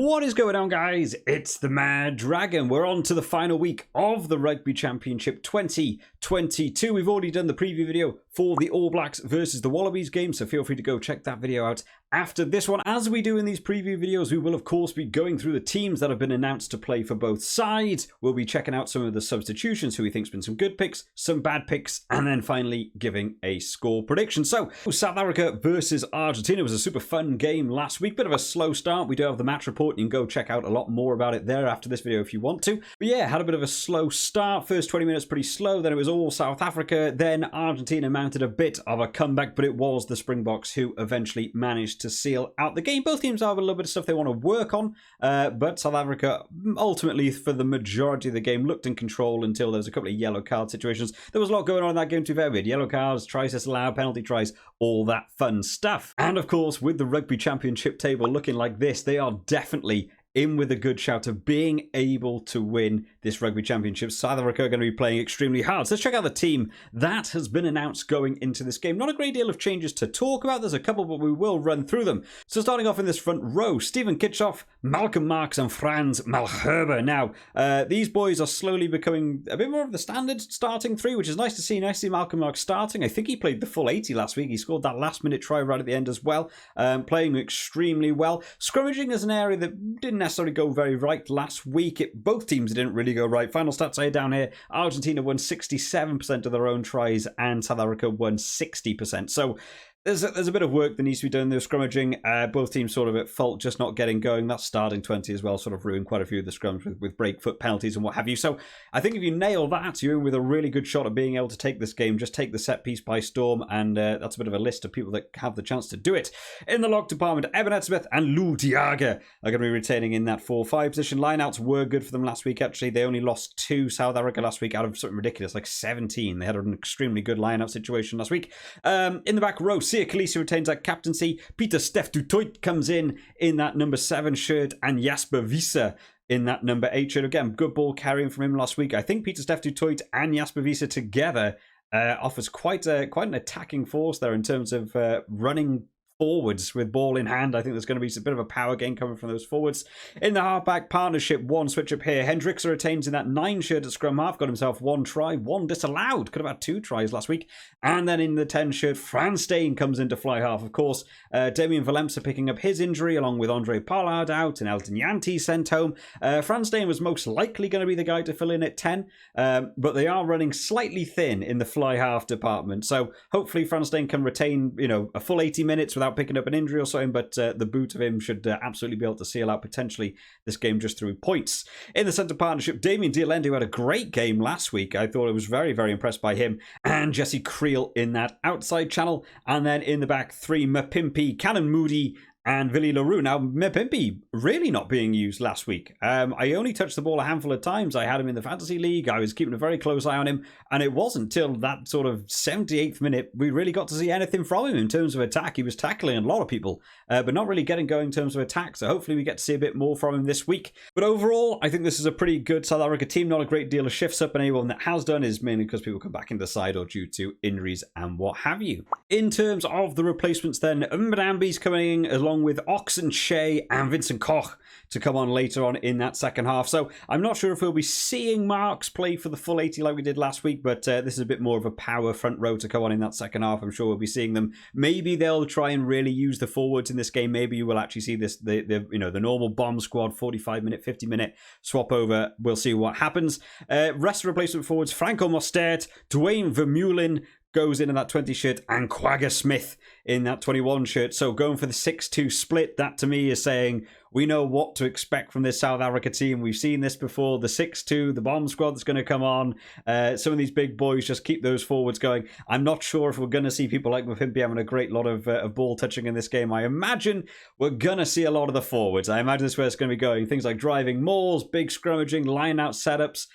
What is going on, guys? It's the Mad Dragon. We're on to the final week of the Rugby Championship 2022. We've already done the preview video for the All Blacks versus the Wallabies game, so feel free to go check that video out after this one. As we do in these preview videos, we will of course be going through the teams that have been announced to play for both sides. We'll be checking out some of the substitutions, who we think's been some good picks, some bad picks, and then finally giving a score prediction. So, South Africa versus Argentina was a super fun game last week. Bit of a slow start. We do have the match report. You can go check out a lot more about it there after this video if you want to. But yeah, had a bit of a slow start. First 20 minutes pretty slow. Then it was all South Africa. Then Argentina mounted a bit of a comeback, but it was the Springboks who eventually managed to seal out the game. Both teams have a little bit of stuff they want to work on, but South Africa ultimately, for the majority of the game, looked in control until there was a couple of yellow card situations. There was a lot going on in that game, to be fair. We had yellow cards, tries disallowed, penalty tries, all that fun stuff. And of course, with the Rugby Championship table looking like this, they are definitely in with a good shout of being able to win this Rugby Championship. South Africa are going to be playing extremely hard. So let's check out the team that has been announced going into this game. Not a great deal of changes to talk about. There's a couple, but we will run through them. So starting off in this front row, Steven Kitchoff, Malcolm Marx and Frans Malherbe. Now, these boys are slowly becoming a bit more of the standard starting three, which is nice to see. Nice to see Malcolm Marx starting. I think he played the full 80 last week. He scored that last-minute try right at the end as well, playing extremely well. Scrummaging is an area that didn't necessarily go very right last week. Both teams didn't really go right. Final stats I had down here: Argentina won 67% of their own tries and South Africa won 60%. So there's a bit of work that needs to be done there. Scrummaging, both teams sort of at fault, just not getting going. That starting 20 as well sort of ruined quite a few of the scrums with break foot penalties and what have you. So I think if you nail that, you're in with a really good shot at being able to take this game. Just take the set piece by storm, and that's a bit of a list of people that have the chance to do it. In the lock department, Eben Smith and Lou Diaga are going to be retaining in that 4-5 position. Lineouts were good for them last week, actually. They only lost 2 South Africa last week out of something ridiculous, like 17. They had an extremely good lineout situation last week. In the back row, Sia Khaleesi retains that captaincy. Peter Steph du Toit comes in that number 7 shirt, and Jasper Wiese in that number 8 shirt. Again, good ball carrying from him last week. I think Peter Steph du Toit and Jasper Wiese together offers quite an attacking force there in terms of running forwards with ball in hand. I think there's going to be a bit of a power gain coming from those forwards. In the halfback partnership, one switch up here. Hendrickse retains in that 9 shirt at scrum half, got himself 1 try, 1 disallowed. Could have had 2 tries last week. And then in the 10 shirt, Frans Steyn comes into fly half. Of course, Damian Valemsa picking up his injury along with Andre Pollard out and Elton Yanti sent home. Frans Steyn was most likely going to be the guy to fill in at 10, but they are running slightly thin in the fly half department. So hopefully Frans Steyn can retain, a full 80 minutes without picking up an injury or something, but the boot of him should absolutely be able to seal out potentially this game just through points. In the centre partnership, Damien Dialende, who had a great game last week. I thought I was very, very impressed by him, and Jesse Creel in that outside channel. And then in the back 3, Mapimpi, Cannon Moody, and Willie LaRue. Now, Mapimpi really not being used last week. I only touched the ball a handful of times. I had him in the Fantasy League. I was keeping a very close eye on him. And it wasn't till that sort of 78th minute we really got to see anything from him in terms of attack. He was tackling a lot of people, but not really getting going in terms of attack. So hopefully we get to see a bit more from him this week. But overall, I think this is a pretty good South Africa team. Not a great deal of shifts up, and anyone that has done is mainly because people come back into the side or due to injuries and what have you. In terms of the replacements then, Mbambi's coming in along with Oxen Shea and Vincent Koch to come on later on in that second half. So I'm not sure if we'll be seeing Marks play for the full 80 like we did last week, but this is a bit more of a power front row to come on in that second half. I'm sure we'll be seeing them. Maybe they'll try and really use the forwards in this game. Maybe you will actually see this the normal bomb squad 45-minute, 50-minute swap over. We'll see what happens. Rest of replacement forwards, Franco Mostert, Dwayne Vermeulen goes in that 20 shirt, and Quagga Smith in that 21 shirt. So going for the 6-2 split, that to me is saying we know what to expect from this South Africa team. We've seen this before. The 6-2, the bomb squad that's going to come on. Some of these big boys just keep those forwards going. I'm not sure if we're going to see people like Mapimpi having a great lot of ball touching in this game. I imagine we're going to see a lot of the forwards. I imagine this is where it's going to be going. Things like driving mauls, big scrummaging, line-out setups,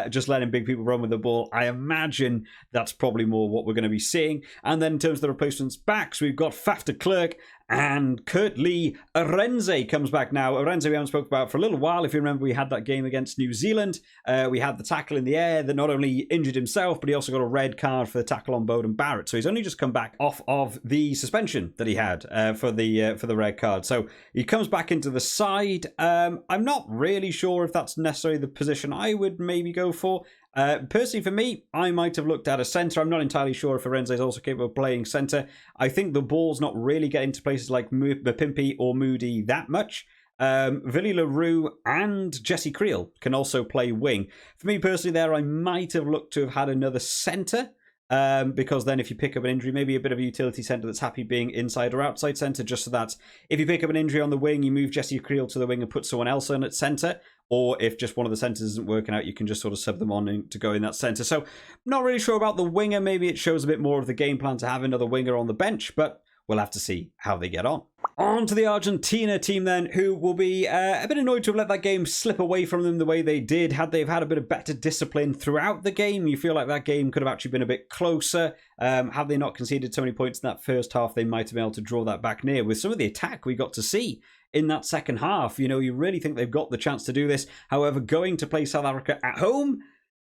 just letting big people run with the ball. I imagine that's probably more what we're going to be seeing. And then in terms of the replacements backs, we've got Faf de Klerk and Kurt Lee Arenze comes back now. Arenze we haven't spoken about for a little while. If you remember, we had that game against New Zealand. We had the tackle in the air that not only injured himself, but he also got a red card for the tackle on Bowden Barrett. So he's only just come back off of the suspension that he had for the red card. So he comes back into the side. I'm not really sure if that's necessarily the position I would maybe go for. Personally, for me, I might have looked at a centre. I'm not entirely sure if Arenze is also capable of playing centre. I think the ball's not really getting to places like Mapimpi or Moody that much. Villy LaRue and Jesse Creel can also play wing. For me personally there, I might have looked to have had another centre. Because then if you pick up an injury, maybe a bit of a utility centre that's happy being inside or outside centre, just so that if you pick up an injury on the wing, you move Jesse Creel to the wing and put someone else in at centre. Or if just one of the centres isn't working out, you can just sort of sub them on to go in that centre. So not really sure about the winger. Maybe it shows a bit more of the game plan to have another winger on the bench, but we'll have to see how they get on. On to the Argentina team then, who will be a bit annoyed to have let that game slip away from them the way they did. Had they had a bit of better discipline throughout the game, you feel like that game could have actually been a bit closer. Had they not conceded so many points in that first half, they might have been able to draw that back near. With some of the attack we got to see in that second half, you know, you really think they've got the chance to do this. However, going to play South Africa at home,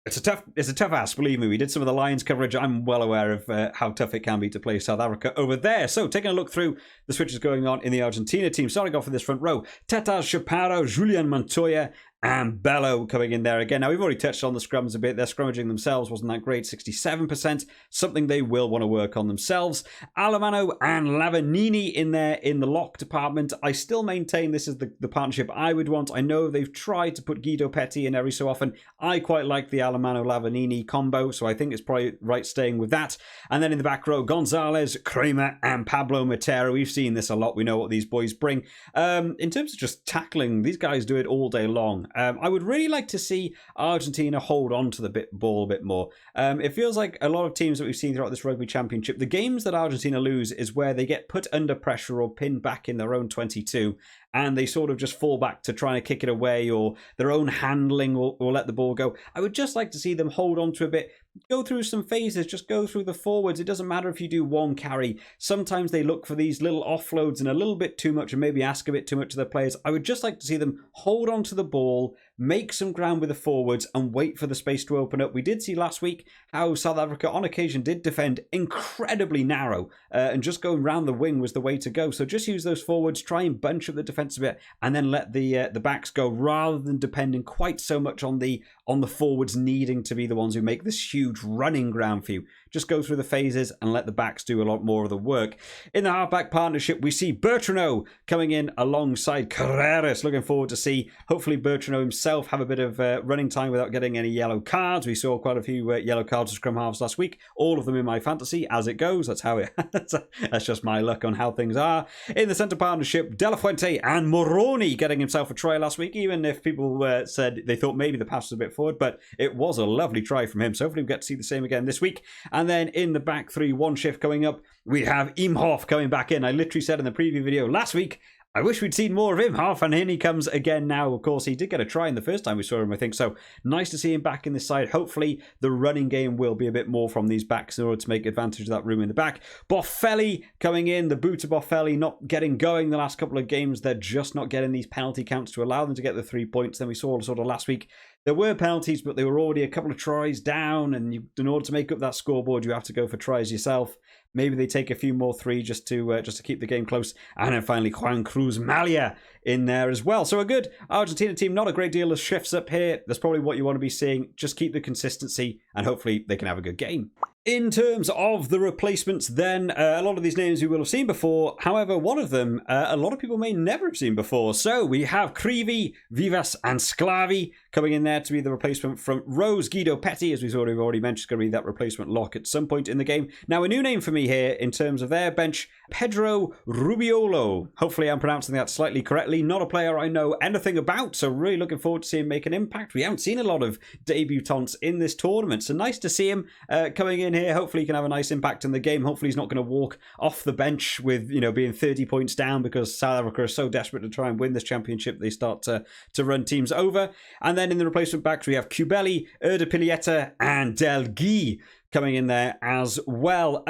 it's a tough ask, believe me. We did some of the Lions coverage. I'm well aware of how tough it can be to play South Africa over there. So taking a look through the switches going on in the Argentina team, starting off with this front row, Tetaz Chaparro, Julian Montoya, and Bello coming in there again. Now, we've already touched on the scrums a bit. Their scrummaging themselves wasn't that great, 67%, something they will want to work on themselves. Alemano and Lavanini in there in the lock department. I still maintain this is the partnership I would want. I know they've tried to put Guido Petty in every so often. I quite like the Alemano-Lavanini combo, so I think it's probably right staying with that. And then in the back row, Gonzalez, Kramer, and Pablo Matera. We've seen this a lot. We know what these boys bring. In terms of just tackling, these guys do it all day long. I would really like to see Argentina hold on to the ball a bit more. It feels like a lot of teams that we've seen throughout this Rugby Championship, the games that Argentina lose is where they get put under pressure or pinned back in their own 22, and they sort of just fall back to trying to kick it away, or their own handling will let the ball go. I would just like to see them hold on to a bit, go through some phases, just go through the forwards. It doesn't matter if you do one carry. Sometimes they look for these little offloads and a little bit too much and maybe ask a bit too much of their players. I would just like to see them hold on to the ball, make some ground with the forwards and wait for the space to open up. We did see last week how South Africa on occasion did defend incredibly narrow and just going round the wing was the way to go. So just use those forwards, try and bunch up the defence a bit and then let the backs go rather than depending quite so much on the forwards needing to be the ones who make this huge running ground for you. Just go through the phases and let the backs do a lot more of the work. In the halfback partnership, we see Bertrano coming in alongside Carreras. Looking forward to see, hopefully, Bertrano himself have a bit of running time without getting any yellow cards. We saw quite a few yellow cards for scrum halves last week. All of them in my fantasy, as it goes. That's how it. That's just my luck on how things are. In the centre partnership, De La Fuente and Moroni getting himself a try last week, even if people said they thought maybe the pass was a bit forward, but it was a lovely try from him. So hopefully we get to see the same again this week. And then in the back three, one shift coming up, we have Imhoff coming back in. I literally said in the preview video last week, I wish we'd seen more of Imhoff, and in he comes again now. Of course, he did get a try in the first time we saw him, I think. So nice to see him back in this side. Hopefully, the running game will be a bit more from these backs in order to make advantage of that room in the back. Boffelli coming in. The boot of Boffelli not getting going the last couple of games. They're just not getting these penalty counts to allow them to get the 3 points. Then we saw sort of last week, there were penalties, but they were already a couple of tries down. And in order to make up that scoreboard, you have to go for tries yourself. Maybe they take a few more three just to keep the game close. And then finally, Juan Cruz Malia in there as well. So a good Argentina team, not a great deal of shifts up here. That's probably what you want to be seeing. Just keep the consistency and hopefully they can have a good game. In terms of the replacements then, a lot of these names we will have seen before. However, one of them, a lot of people may never have seen before. So we have Krivi, Vivas and Sclavi coming in there to be the replacement from Rose. Guido Petty, as we've already mentioned, is going to be that replacement lock at some point in the game. Now, a new name for me here in terms of their bench, Pedro Rubiolo. Hopefully I'm pronouncing that slightly correctly. Not a player I know anything about, so really looking forward to seeing him make an impact. We haven't seen a lot of debutants in this tournament, so nice to see him coming in here. Hopefully he can have a nice impact in the game. Hopefully he's not going to walk off the bench with, being 30 points down, because South Africa are so desperate to try and win this championship they start to run teams over. And then in the replacement backs we have Cubelli, Erdepilieta and Del Guy coming in there as well.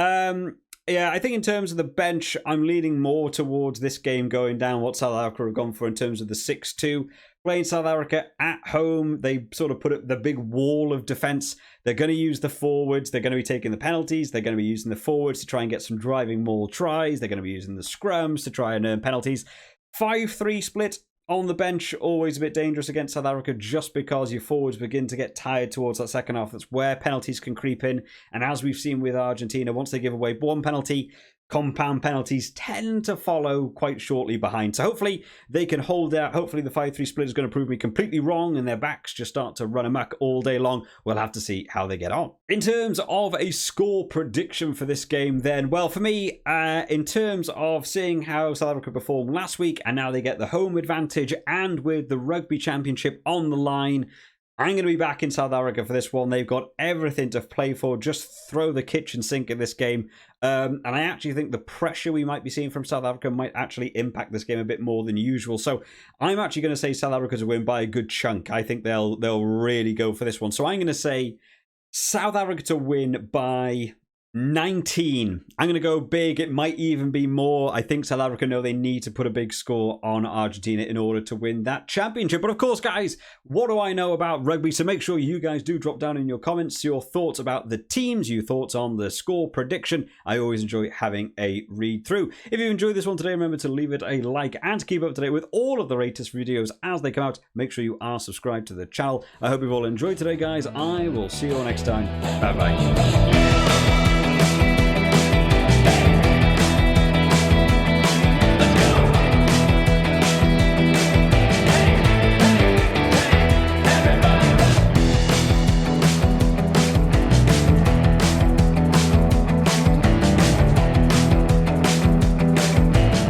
Yeah, I think in terms of the bench, I'm leaning more towards this game going down what South Africa have gone for in terms of the 6-2. Playing South Africa at home, they sort of put up the big wall of defence. They're going to use the forwards. They're going to be taking the penalties. They're going to be using the forwards to try and get some driving maul tries. They're going to be using the scrums to try and earn penalties. 5-3 split on the bench, always a bit dangerous against South Africa just because your forwards begin to get tired towards that second half. That's where penalties can creep in. And as we've seen with Argentina, once they give away one penalty, compound penalties tend to follow quite shortly behind. So hopefully they can hold out. Hopefully the 5-3 split is going to prove me completely wrong and their backs just start to run amok all day long. We'll have to see how they get on. In terms of a score prediction for this game then, well, for me, in terms of seeing how South Africa performed last week and now they get the home advantage and with the Rugby Championship on the line, I'm going to be back in South Africa for this one. They've got everything to play for. Just throw the kitchen sink at this game. And I actually think the pressure we might be seeing from South Africa might actually impact this game a bit more than usual. So I'm actually going to say South Africa to win by a good chunk. I think they'll really go for this one. So I'm going to say South Africa to win by 19. I'm going to go big. It might even be more. I think South Africa know they need to put a big score on Argentina in order to win that championship. But of course, guys, what do I know about rugby? So make sure you guys do drop down in your comments your thoughts about the teams, your thoughts on the score prediction. I always enjoy having a read through. If you enjoyed this one today, remember to leave it a like and to keep up to date with all of the latest videos as they come out. Make sure you are subscribed to the channel. I hope you've all enjoyed today, guys. I will see you all next time. Bye-bye.